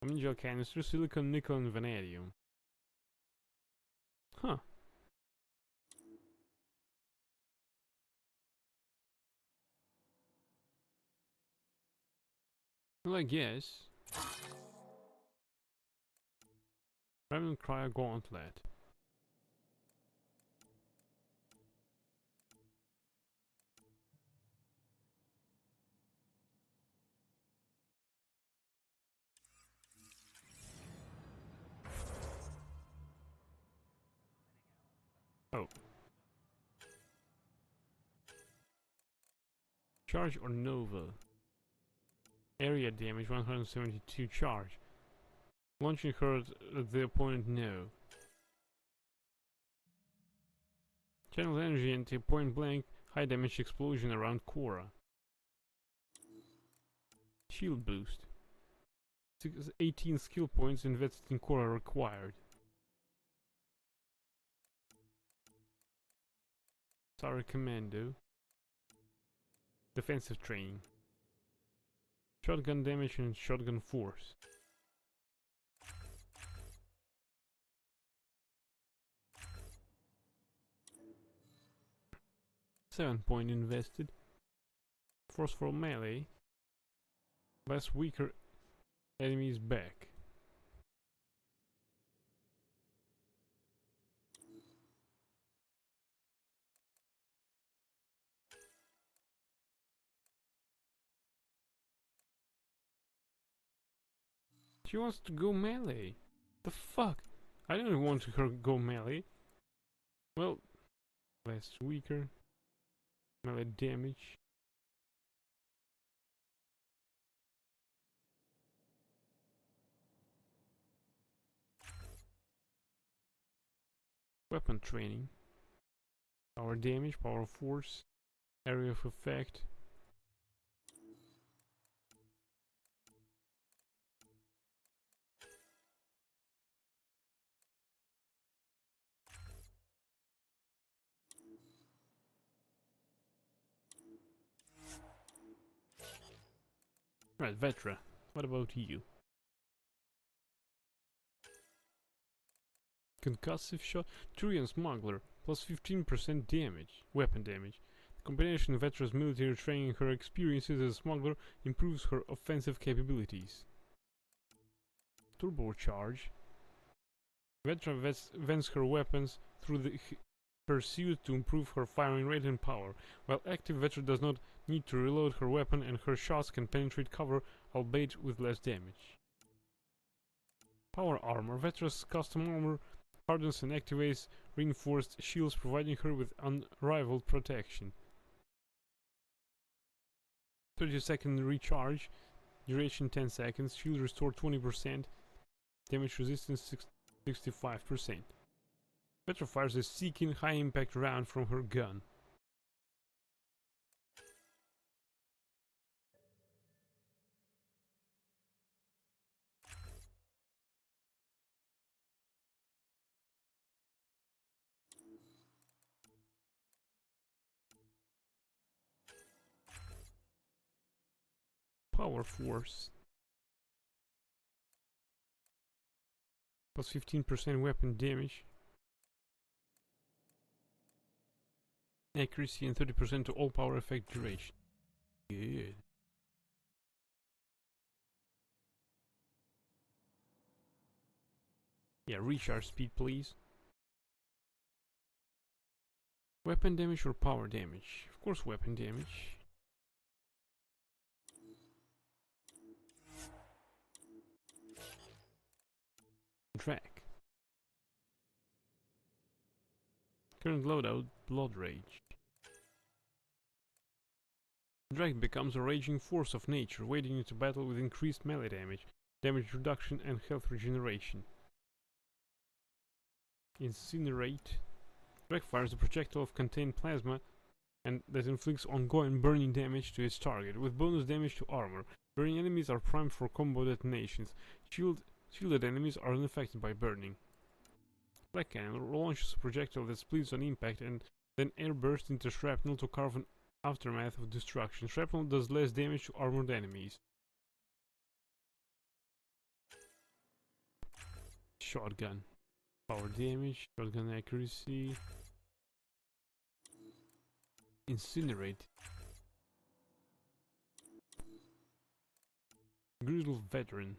Omnigel canister, silicon, nickel, and vanadium? Huh. Well, I guess. Remnant Cryo Gauntlet. Oh. Charge or Nova. Area damage 172 charge. Launching hurt the opponent, no. Channel energy into point blank, high damage explosion around Cora. Shield boost. 18 skill points invested in Cora required. Sorry, Commando. Defensive training. Shotgun damage and shotgun force. £7 invested. Forceful melee. Less weaker enemies back. She wants to go melee. The fuck? I don't want her to go melee. Well, less weaker. Melee damage. Weapon training. Power damage, power force, area of effect. Right, Vetra, what about you? Concussive shot, Turian Smuggler, plus 15% damage, weapon damage. The combination of Vetra's military training and her experiences as a smuggler improves her offensive capabilities. Turbocharge. Vetra vents her weapons through the pursued to improve her firing rate and power. While active, Vetra does not need to reload her weapon and her shots can penetrate cover, albeit with less damage. Power armor. Vetra's custom armor hardens and activates reinforced shields, providing her with unrivaled protection. 30-second recharge, duration 10 seconds, shield restore 20%, damage resistance 65%. Vetra fires a Seeking high-impact round from her gun. Power Force. Plus 15% weapon damage. Accuracy and 30% to all power effect duration. Good. Yeah, recharge speed please. Weapon damage or power damage? Of course weapon damage. Drag. Current loadout, Blood Rage. Drag becomes a raging force of nature, wading into battle with increased melee damage, damage reduction and health regeneration. Incinerate. Drag fires a projectile of contained plasma and that inflicts ongoing burning damage to its target, with bonus damage to armor. Burning enemies are primed for combo detonations. Shielded enemies are unaffected by burning. Black Cannon launches a projectile that splits on impact and then airbursts into shrapnel to carve an aftermath of destruction. Shrapnel does less damage to armored enemies. Shotgun. Power damage, shotgun accuracy. Incinerate. Grizzled Veteran.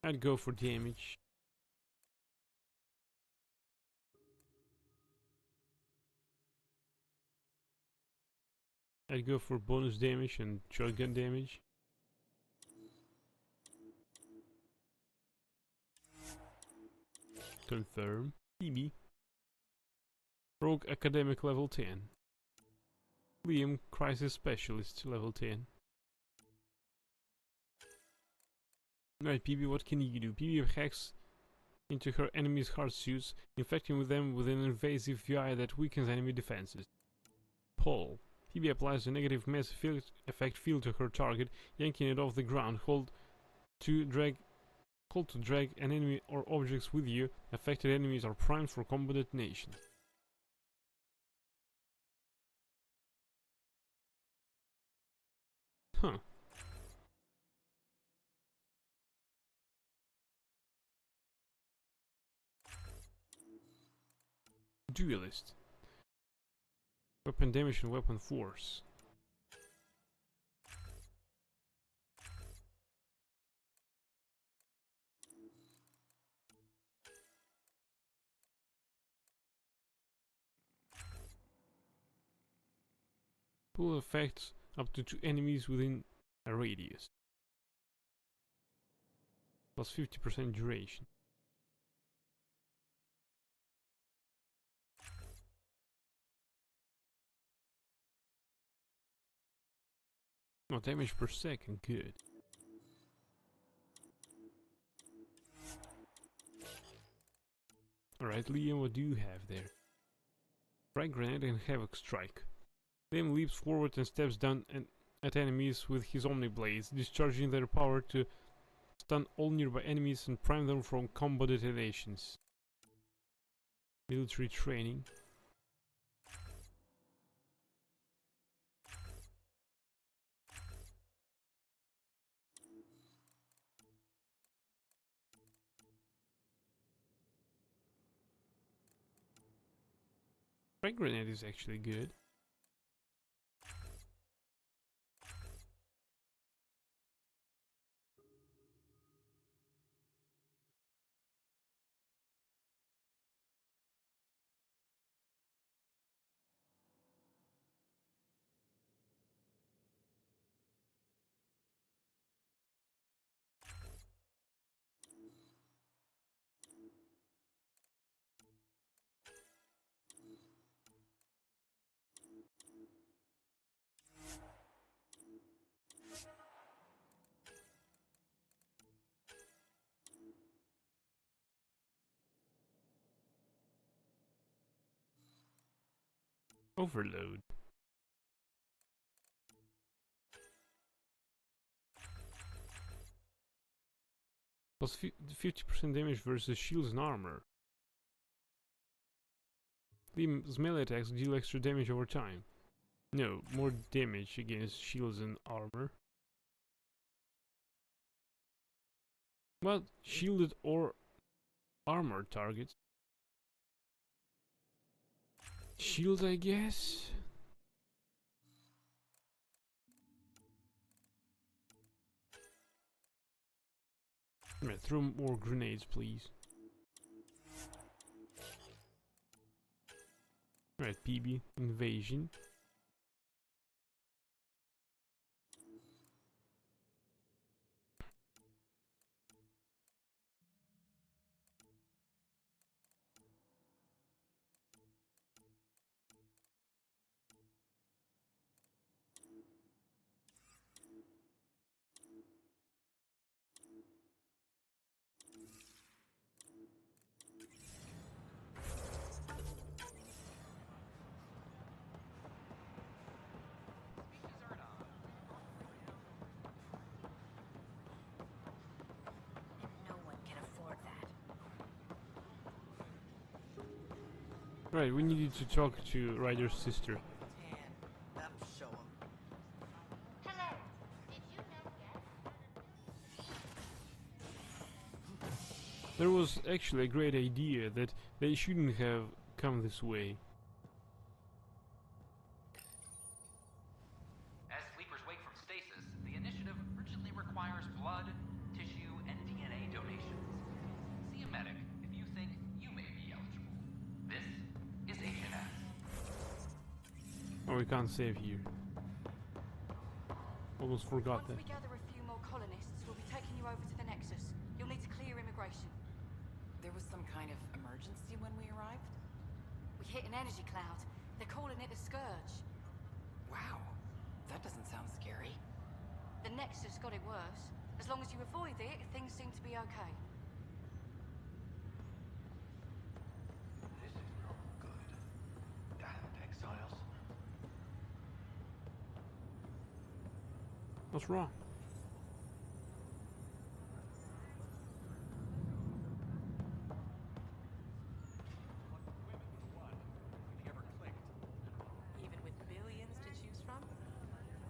I'd go for damage. I'd go for bonus damage and shotgun damage. Confirm. PB. Rogue Academic level 10. Liam Crisis Specialist level 10. Right, PB, what can you do? PB hacks into her enemy's hard suits, infecting them with an invasive VI that weakens enemy defenses. Paul. PB applies a negative mass effect field to her target, yanking it off the ground. Hold to drag an enemy or objects with you. Affected enemies are primed for combo detonation. Huh. Duelist. Weapon damage and weapon force. Pull effects up to 2 enemies within a radius. Plus 50% duration. Oh, damage per second, good. Alright, Liam, what do you have there? Frag Grenade and Havoc Strike. Liam leaps forward and steps down at enemies with his Omni Blades, discharging their power to stun all nearby enemies and prime them from combo detonations. Military training. Frag grenade is actually good. Overload. Plus 50% damage versus shields and armor. These melee attacks deal extra damage over time. No, more damage against shields and armor. Well, shielded or armored targets. Shields, I guess? Right, throw more grenades, please. Right, PB, invasion. Right, we needed to talk to Ryder's sister. There was actually a great idea that they shouldn't have come this way. As sleepers wake from stasis, the initiative urgently requires blood, tissue, and DNA donations. See a medic if you think you may be eligible. This is Agent S. Oh, we can't save here. Almost forgot that. Once we gather a few more colonists, we'll be taking you over to the Nexus. You'll need to clear immigration. There was some kind of emergency when we arrived? We hit an energy cloud. They're calling it the Scourge. Wow, that doesn't sound scary. The Nexus got it worse. As long as you avoid it, things seem to be okay. This is not good. Damned exiles. What's wrong? Even with billions to choose from?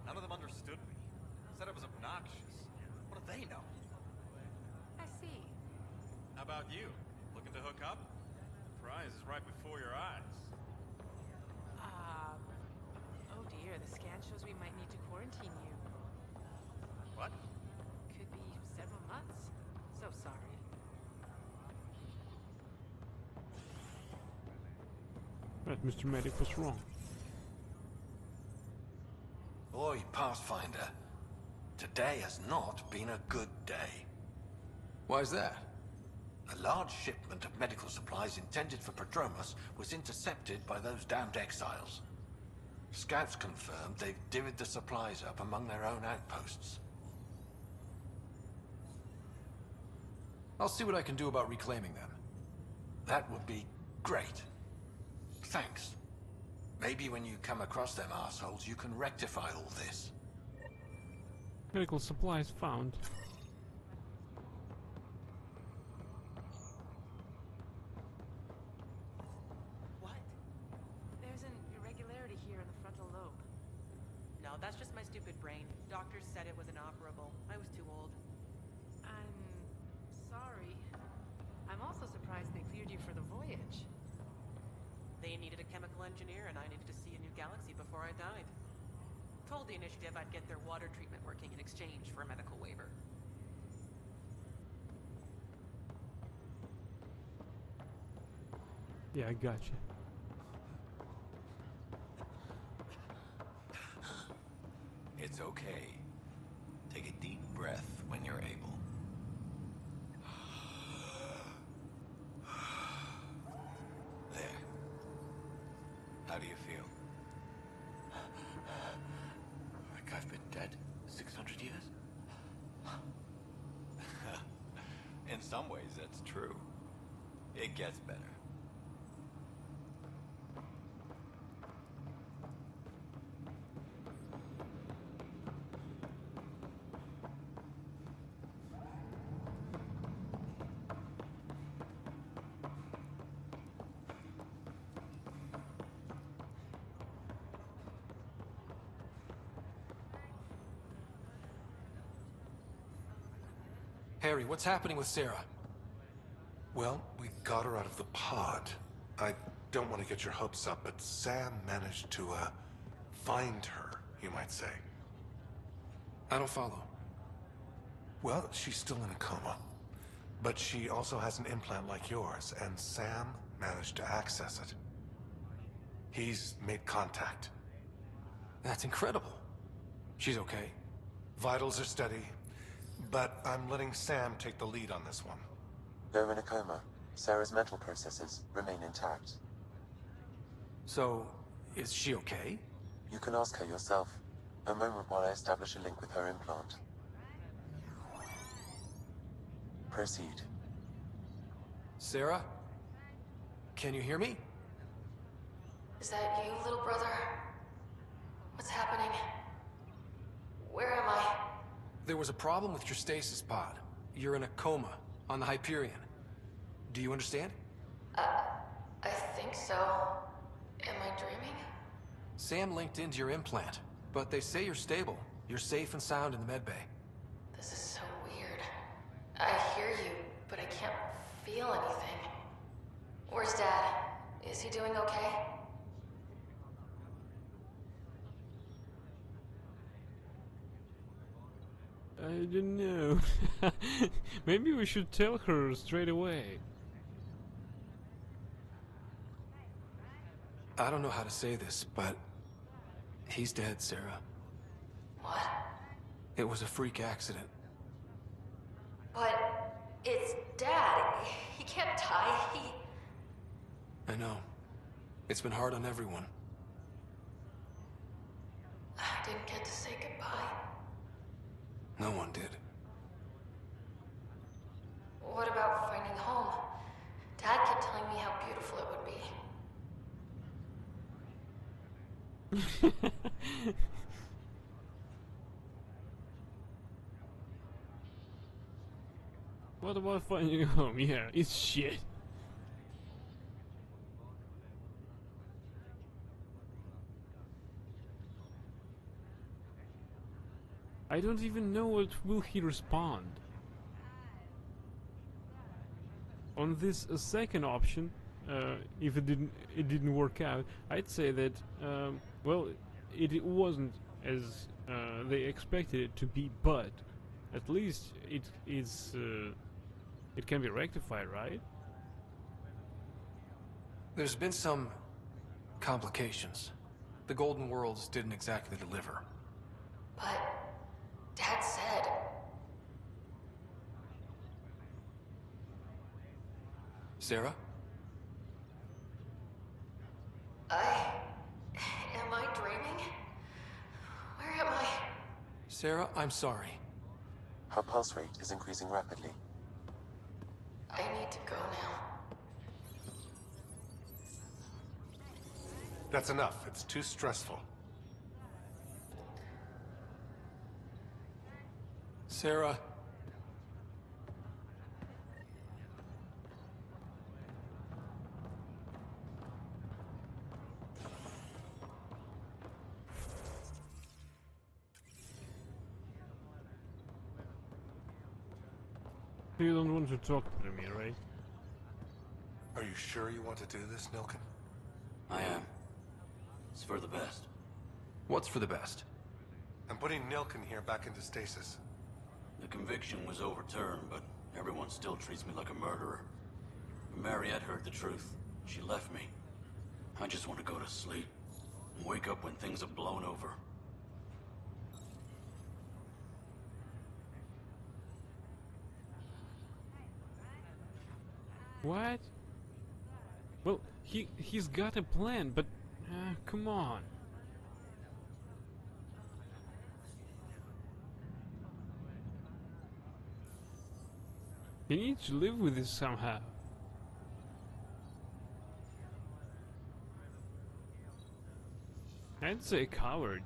None of them understood me. Said I was obnoxious. What do they know? I see. How about you? Looking to hook up? The prize is right before your eyes. Oh dear, the scan shows we might need to quarantine you. What? Could be several months. So sorry. Right, Mr. Medic, what's wrong? Boy, Pathfinder, today has not been a good day. Why is that? A large shipment of medical supplies intended for Prodromos was intercepted by those damned exiles. Scouts confirmed they've divvied the supplies up among their own outposts. I'll see what I can do about reclaiming them. That would be great. Thanks. Maybe when you come across them assholes, you can rectify all this. Medical supplies found. What? There's an irregularity here in the frontal lobe. No, that's just my stupid brain. Doctors said it was inoperable. I was too old. I'm also surprised they cleared you for the voyage. They needed a chemical chemical engineer and I needed to see a new galaxy before I died. Told the initiative I'd get their water treatment working in exchange for a medical waiver. Yeah, I gotcha. It's okay. Take a deep breath when you're able. There. How do you feel? Like I've been dead 600 years? In some ways, that's true. It gets better. Harry, what's happening with Sarah? Well, we got her out of the pod. I don't want to get your hopes up, but Sam managed to, find her, you might say. I don't follow. Well, she's still in a coma. But she also has an implant like yours, and Sam managed to access it. He's made contact. That's incredible. She's okay. Vitals are steady, but I'm letting Sam take the lead on this one. Though in a coma, Sarah's mental processes remain intact. So, is she okay? You can ask her yourself. A moment while I establish a link with her implant. Proceed. Sarah? Can you hear me? Is that you, little brother? What's happening? Where am I? There was a problem with your stasis pod. You're in a coma on the Hyperion. Do you understand? I think so. Am I dreaming? Sam linked into your implant, but they say you're stable. You're safe and sound in the medbay. This is so weird. I hear you, but I can't feel anything. Where's Dad? Is he doing okay? I don't know. Maybe we should tell her straight away. I don't know how to say this, but he's dead, Sarah. What? It was a freak accident. But it's Dad. He can't die. I know. It's been hard on everyone. I didn't get to say goodbye. No one did. What about finding home? Dad kept telling me how beautiful it would be. What about finding a home? Yeah, it's shit. I don't even know what will he respond. On this second option, if it didn't work out, I'd say that well, it wasn't as they expected it to be, but at least it is it can be rectified, right? There's been some complications. The Golden Worlds didn't exactly deliver. But Dad said... Sarah? Am I dreaming? Where am I? Sarah, I'm sorry. Her pulse rate is increasing rapidly. I need to go now. That's enough. It's too stressful. Sarah. You don't want to talk to me, right? Are you sure you want to do this, Nilken? I am. It's for the best. What's for the best? I'm putting Nilkin here back into stasis. The conviction was overturned, but everyone still treats me like a murderer. When Mariette heard the truth, she left me. I just want to go to sleep and wake up when things have blown over. What? Well, he's got a plan, but come on. He needs to live with this somehow. I'd say coward.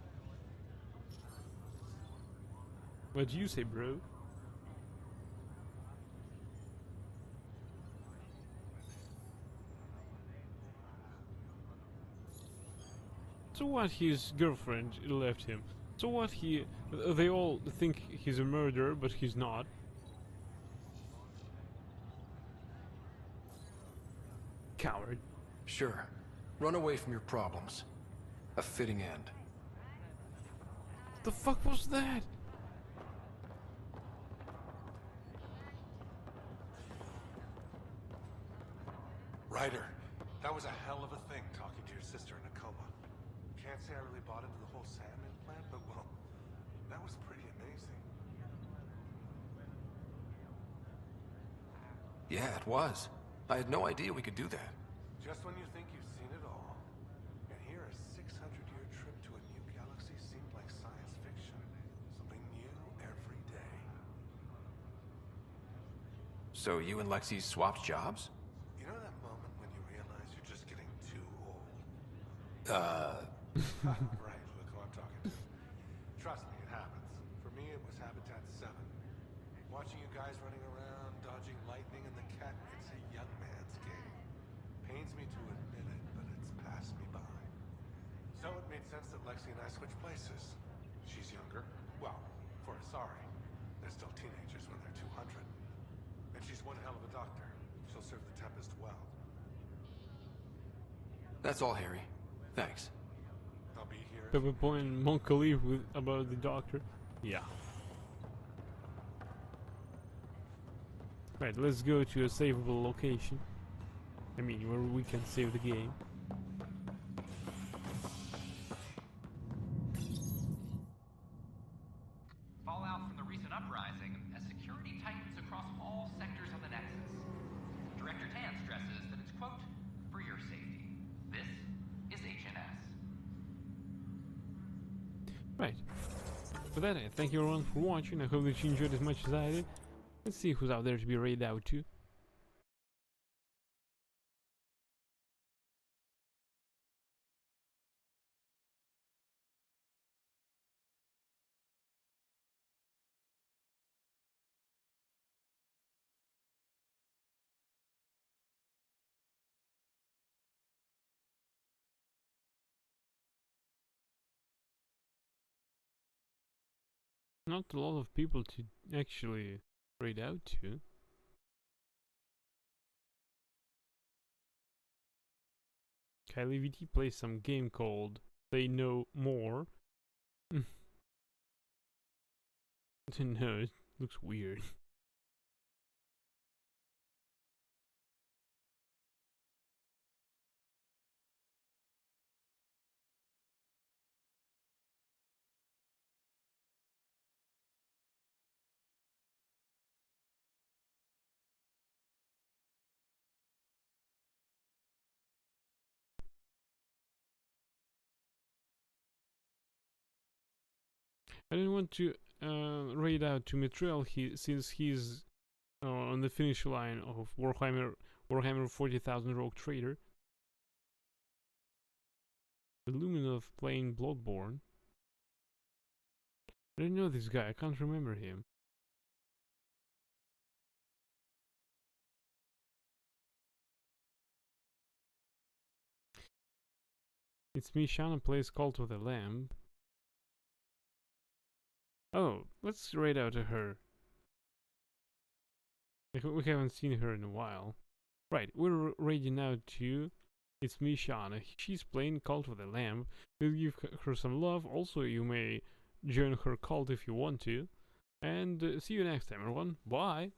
What do you say, bro? So what his girlfriend left him? So what they all think he's a murderer, but he's not. Coward. Sure. Run away from your problems. A fitting end. The fuck was that? Ryder, that was a hell of a thing talking to your sister in a coma. Can't say I really bought into the whole Sam implant, but well, that was pretty amazing. Yeah, it was. I had no idea we could do that. Just when you think you've seen it all, and here a 600-year trip to a new galaxy seemed like science fiction. Something new every day. So you and Lexi swapped jobs? You know that moment when you realize you're just getting too old? Right, look who I'm talking to. Trust me, it happens. For me, it was Habitat 7. Watching you guys running around, dodging lightning and the cat, it's a young man's game. Pains me to admit it, but it's passed me by. So it made sense that Lexi and I switched places. She's younger. Well, for Asari. They're still teenagers when they're 200. And she's one hell of a doctor. She'll serve the Tempest well. That's all, Harry. Thanks. I'll be here. Pepper Point and Monk leave with about the doctor. Yeah. Right, let's go to a savable location. I mean, where we can save the game. Fallout from the recent uprising as security tightens across all sectors of the Nexus. Director Tan stresses that it's, quote, for your safety. This is HNS. Right. For that, I thank you everyone for watching. I hope that you enjoyed as much as I did. Let's see who's out there to be raided out to. Not a lot of people to actually raid out to. Kylie VT plays some game called They Know More. I don't know, it looks weird. I didn't want to raid out to Mithril since he's on the finish line of Warhammer 40,000 Rogue Trader. Illuminov playing Bloodborne. I didn't know this guy, I can't remember him. It's me, Shannon plays Cult of the Lamb. Oh, let's raid out to her. We haven't seen her in a while. Right, we're raiding out to It's me, Shana. She's playing Cult of the Lamb. We'll give her some love. Also, you may join her cult if you want to. And see you next time, everyone. Bye!